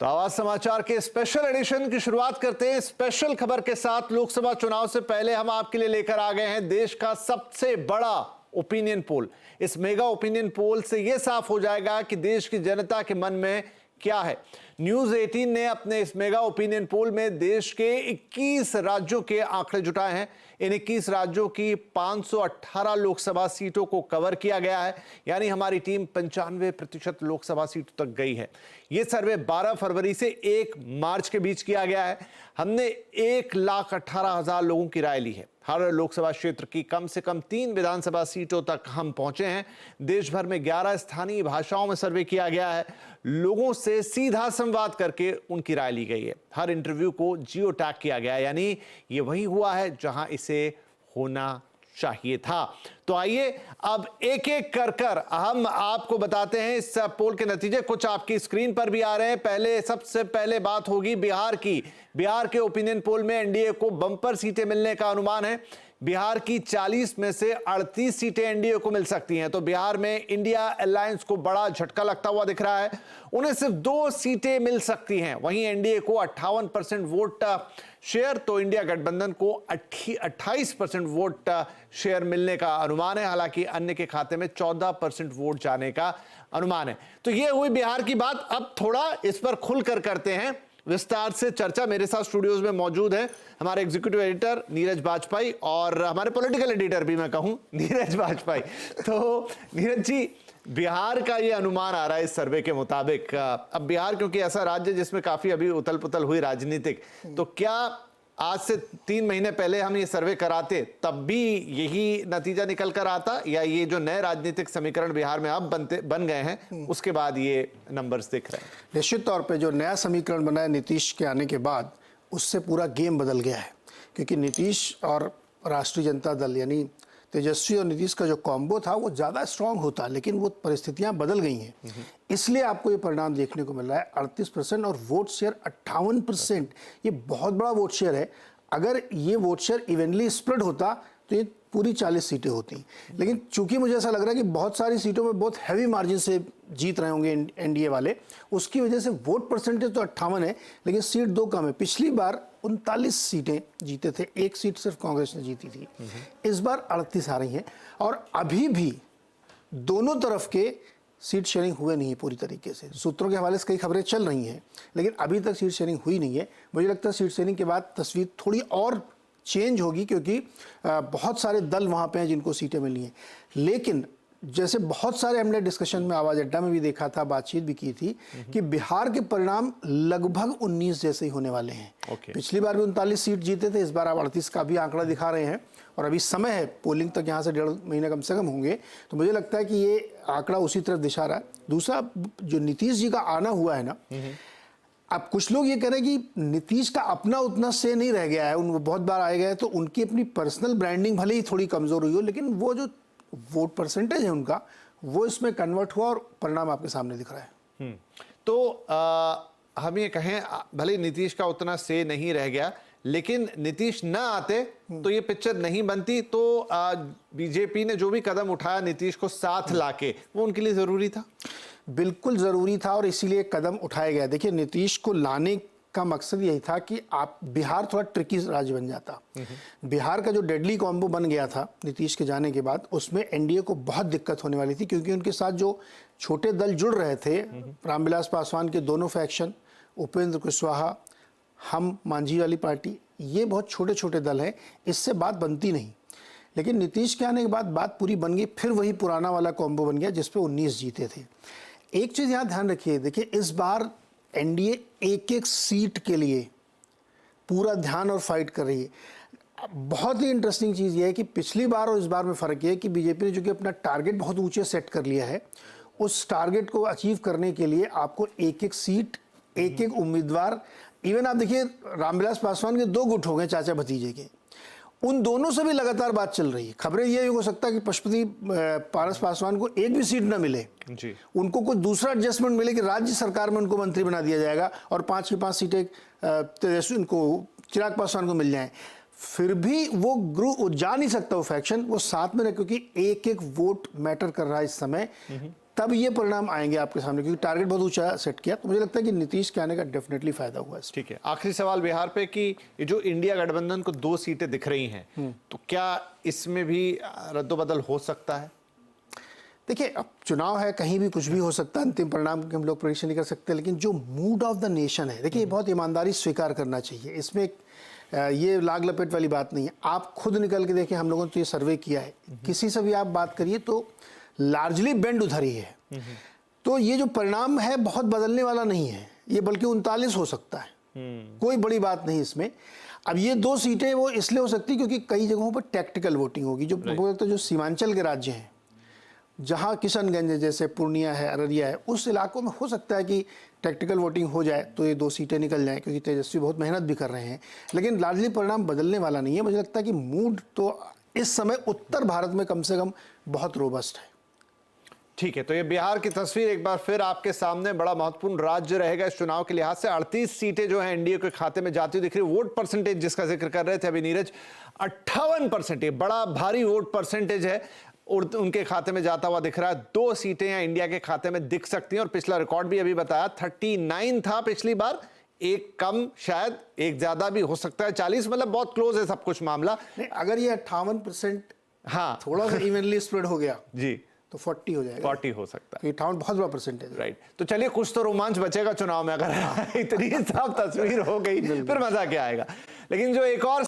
तो आवाज समाचार के स्पेशल एडिशन की शुरुआत करते हैं स्पेशल खबर के साथ। लोकसभा चुनाव से पहले हम आपके लिए लेकर आ गए हैं देश का सबसे बड़ा ओपिनियन पोल। इस मेगा ओपिनियन पोल से यह साफ हो जाएगा कि देश की जनता के मन में क्या है। न्यूज 18 ने अपने इस मेगा ओपिनियन पोल में देश के 21 राज्यों के आंकड़े जुटाए हैं। इन 21 राज्यों की 518 लोकसभा सीटों को कवर किया गया है, यानी हमारी टीम 95% लोकसभा सीटों तक गई है। यह सर्वे 12 फरवरी से 1 मार्च के बीच किया गया है। हमने 1,18,000 लोगों की राय ली है। हर लोकसभा क्षेत्र की कम से कम 3 विधानसभा सीटों तक हम पहुंचे हैं। देश भर में 11 स्थानीय भाषाओं में सर्वे किया गया है। लोगों से सीधा संवाद करके उनकी राय ली गई है। हर इंटरव्यू को जियो टैग किया गया, यानी ये वही हुआ है जहां इसे होना चाहिए था। तो आइए अब एक एक कर हम आपको बताते हैं इस पोल के नतीजे। कुछ आपकी स्क्रीन पर भी आ रहे हैं। सबसे पहले बात होगी बिहार की। बिहार के ओपिनियन पोल में एनडीए को बम्पर सीटें मिलने का अनुमान है। बिहार की 40 में से 38 सीटें एनडीए को मिल सकती हैं। तो बिहार में इंडिया अलायंस को बड़ा झटका लगता हुआ दिख रहा है। उन्हें सिर्फ 2 सीटें मिल सकती हैं। वहीं एनडीए को 58% वोट शेयर, तो इंडिया गठबंधन को 28% वोट शेयर मिलने का अनुमान है। हालांकि अन्य के खाते में 14% वोट जाने का अनुमान है। तो यह हुई बिहार की बात। अब थोड़ा इस पर खुलकर करते हैं विस्तार से चर्चा। मेरे साथ स्टूडियोज में मौजूद है हमारे एग्जीक्यूटिव एडिटर नीरज बाजपेयी और हमारे पॉलिटिकल एडिटर भी मैं कहूं नीरज बाजपेयी। तो नीरज जी, बिहार का ये अनुमान आ रहा है इस सर्वे के मुताबिक। अब बिहार क्योंकि ऐसा राज्य जिसमें काफी अभी उथल पुथल हुई राजनीतिक, तो क्या आज से 3 महीने पहले हम ये सर्वे कराते तब भी यही नतीजा निकल कर आता, या ये जो नए राजनीतिक समीकरण बिहार में अब बन गए हैं उसके बाद ये नंबर्स दिख रहे हैं? निश्चित तौर पे जो नया समीकरण बना है नीतीश के आने के बाद, उससे पूरा गेम बदल गया है। क्योंकि नीतीश और राष्ट्रीय जनता दल यानी तेजस्वी और नीतीश का जो कॉम्बो था वो ज़्यादा स्ट्रांग होता, लेकिन वो परिस्थितियां बदल गई हैं। इसलिए आपको ये परिणाम देखने को मिल रहा है। 38% और वोट शेयर 58%, ये बहुत बड़ा वोट शेयर है। अगर ये वोट शेयर इवनली स्प्रेड होता तो ये पूरी 40 सीटें होती। लेकिन चूंकि मुझे ऐसा लग रहा है कि बहुत सारी सीटों में बहुत हैवी मार्जिन से जीत रहे होंगे एनडीए वाले, उसकी वजह से वोट परसेंटेज तो 58 है, लेकिन सीट 2 कम है। पिछली बार 39 सीटें जीते थे, 1 सीट सिर्फ कांग्रेस ने जीती थी। इस बार 38 आ रही हैं और अभी भी दोनों तरफ के सीट शेयरिंग हुए नहीं है पूरी तरीके से। सूत्रों के हवाले से कई खबरें चल रही हैं, लेकिन अभी तक सीट शेयरिंग हुई नहीं है। मुझे लगता है सीट शेयरिंग के बाद तस्वीर थोड़ी और चेंज होगी, क्योंकि बहुत सारे दल वहाँ पे हैं जिनको सीटें मिली हैं। लेकिन जैसे बहुत सारे हमने डिस्कशन में आवाज अड्डा में भी देखा था, बातचीत भी की थी कि बिहार के परिणाम लगभग 19 जैसे ही होने वाले हैं। पिछली बार भी 39 सीट जीते थे, इस बार आप 38 का भी आंकड़ा दिखा रहे हैं और अभी समय है, पोलिंग तक यहाँ से 1.5 महीने कम से कम होंगे। तो मुझे लगता है कि ये आंकड़ा उसी तरफ दिशा रहा है। दूसरा, जो नीतीश जी का आना हुआ है ना, अब कुछ लोग ये कह रहे हैं कि नीतीश का अपना उतना से नहीं रह गया है, उन बहुत बार आए गए, तो उनकी अपनी पर्सनल ब्रांडिंग भले ही थोड़ी कमजोर हुई हो, लेकिन वो जो वोट परसेंटेज है उनका, वो इसमें कन्वर्ट हुआ और परिणाम आपके सामने दिख रहा है। तो हम ये कहें भले नीतीश का उतना से नहीं रह गया, लेकिन नीतीश ना आते तो ये पिक्चर नहीं बनती। तो बीजेपी ने जो भी कदम उठाया नीतीश को साथ लाके, वो उनके लिए जरूरी था? बिल्कुल ज़रूरी था और इसीलिए कदम उठाया गया। देखिए, नीतीश को लाने का मकसद यही था कि आप बिहार थोड़ा ट्रिकी राज्य बन जाता। बिहार का जो डेडली कॉम्बो बन गया था नीतीश के जाने के बाद, उसमें एनडीए को बहुत दिक्कत होने वाली थी, क्योंकि उनके साथ जो छोटे दल जुड़ रहे थे, रामविलास पासवान के दोनों फैक्शन, उपेंद्र कुशवाहा, हम मांझी वाली पार्टी, ये बहुत छोटे छोटे दल हैं, इससे बात बनती नहीं। लेकिन नीतीश के आने के बाद बात पूरी बन गई। फिर वही पुराना वाला कॉम्बो बन गया जिसपे 19 जीते थे। एक चीज़ यहाँ ध्यान रखिए, देखिए इस बार एनडीए एक सीट के लिए पूरा ध्यान और फाइट कर रही है। बहुत ही इंटरेस्टिंग चीज़ ये है कि पिछली बार और इस बार में फ़र्क ये है कि बीजेपी ने जो कि अपना टारगेट बहुत ऊंचे सेट कर लिया है, उस टारगेट को अचीव करने के लिए आपको एक सीट, एक उम्मीदवार, इवन आप देखिए रामविलास पासवान के 2 गुट हो गए चाचा भतीजे के, उन दोनों से भी लगातार बात चल रही है। खबरें ये हो सकता है कि पशुपति पारस पासवान को एक भी सीट न मिले जी, उनको कोई दूसरा एडजस्टमेंट मिले कि राज्य सरकार में उनको मंत्री बना दिया जाएगा और 5 की 5 सीटें तेजस्वी, इनको चिराग पासवान को मिल जाएं। फिर भी वो जा नहीं सकता वो फैक्शन, वो साथ में रहे, क्योंकि एक एक वोट मैटर कर रहा है इस समय। तब ये परिणाम आएंगे आपके सामने, क्योंकि टारगेट बहुत ऊंचा सेट किया। तो मुझे लगता है कि नीतीश के आने का डेफिनेटली फायदा हुआ है। ठीक है, आखिरी सवाल बिहार पे कि ये जो इंडिया गठबंधन को 2 सीटें दिख रही हैं, तो क्या इसमें भी रद्दोबदल हो सकता है? देखिए, अब चुनाव है, कहीं भी कुछ भी हो सकता है, अंतिम परिणाम की हम लोग प्रेडिक्शन नहीं कर सकते, लेकिन जो मूड ऑफ द नेशन है, देखिए, बहुत ईमानदारी स्वीकार करना चाहिए। इसमें ये लाग लपेट वाली बात नहीं है। आप खुद निकल के देखिए, हम लोगों ने तो ये सर्वे किया है, किसी से भी आप बात करिए तो लार्जली बेंड उधर ही है। तो ये जो परिणाम है बहुत बदलने वाला नहीं है, ये बल्कि 39 हो सकता है, कोई बड़ी बात नहीं इसमें। अब ये 2 सीटें वो इसलिए हो सकती क्योंकि कई जगहों पर टैक्टिकल वोटिंग होगी। जो सीमांचल के राज्य हैं, जहाँ किशनगंज जैसे पूर्णिया है, अररिया है, उस इलाकों में हो सकता है कि टैक्टिकल वोटिंग हो जाए तो ये 2 सीटें निकल जाएं, क्योंकि तेजस्वी बहुत मेहनत भी कर रहे हैं। लेकिन लार्जली परिणाम बदलने वाला नहीं है। मुझे लगता है कि मूड तो इस समय उत्तर भारत में कम से कम बहुत रोबस्ट है। ठीक है, तो ये बिहार की तस्वीर एक बार फिर आपके सामने, बड़ा महत्वपूर्ण राज्य रहेगा इस चुनाव के लिहाज से। 38 सीटें जो हैं एनडीए के खाते में जाती हुई दिख रही है। वोट परसेंटेज जिसका जिक्र कर रहे थे अभी नीरज, 58%, बड़ा भारी वोट परसेंटेज है और उनके खाते में जाता हुआ दिख रहा है। 2 सीटें या इंडिया के खाते में दिख सकती हैं, और पिछला रिकॉर्ड भी अभी बताया 39 था पिछली बार, एक कम शायद एक ज्यादा भी हो सकता है, 40, मतलब बहुत क्लोज है सब कुछ मामला। नहीं, अगर ये 58% हाँ थोड़ा सा इवनली स्प्रेड हो गया जी, तो 40 हो जाएगा। 40 हो सकता है। 58 बहुत बड़ा परसेंटेज। राइट, तो चलिए कुछ तो रोमांच बचेगा चुनाव में, अगर इतनी साफ तस्वीर हो गई फिर मजा क्या आएगा। लेकिन जो एक और